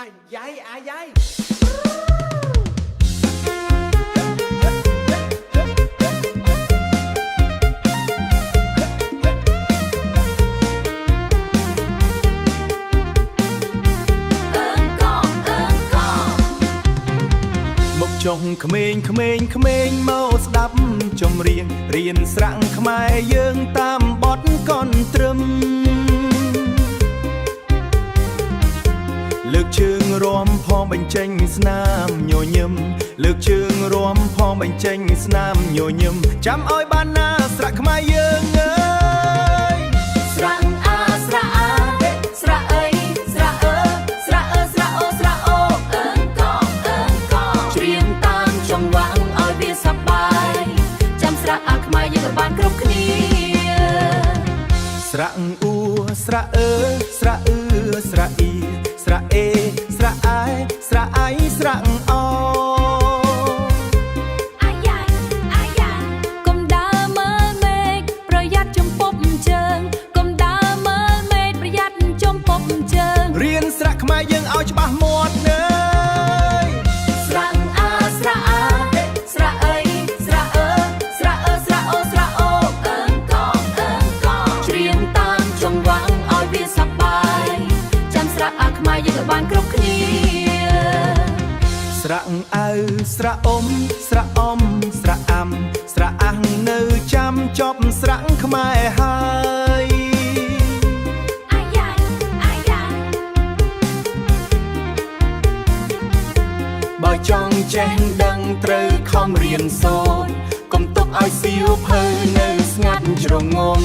អាយចុងក្មេងមកស្ដាប់ចម្រៀងរៀនស្រាំងខ្មែរយើងតាមបទកនត្រឹមលើកជើងរាំផងបញ្ចេញស្នាមញញឹមលើកជើងរាំផងបញ្ចេញស្នាមញញឹមចាំឲ្យបានណាស្រាក់ខ្មែរយើងអើយស្រាំងអាស្រាអាស្រាអីស្រាអើស្រាអើស្រាអូស្រាអូអើកច្រៀងតាមចង្វាក់ឲ្យវាសប្បាយចាំស្រាអាខ្មែរយើងឲ្យបានគ្រប់គ្នាស្រាក់អ៊ូស្រាអើស្រាអ៊ឺស្រាអ៊ីស្រាអេស្រាអាយស្រាអៃស្រាអោអាយ៉ាកុំដើរមើលមេឃប្រយ័ត្នចំពប់ជើងកុំដើរមើលមេឃប្រយ័ត្នចំពប់ជើងរៀនស្រាក់ខ្មែរយើងឲ្យច្បាស់មាត់អើយស្រាំងអាស្រាអាស្រាអីស្រាអើស្រាអើស្រាអូស្រាអូអើកច្រៀងតាមចង្វាក់ឲ្យវាសប្បាយចាំស្រាអាខ្មែរយើងឲ្យបានគ្រប់គ្នាស្រាក់អៅស្រាអ៊ំស្រាអំស្រាអាំស្រាអាំងនៅចាំចប់ស្រាក់ខ្មែរហើយអាយ៉ាបើចង់ចេះដឹងត្រូវខំរៀនសូត្រកុំទុកឲ្យសៀវភៅនៅស្ងាត់ជ្រងំ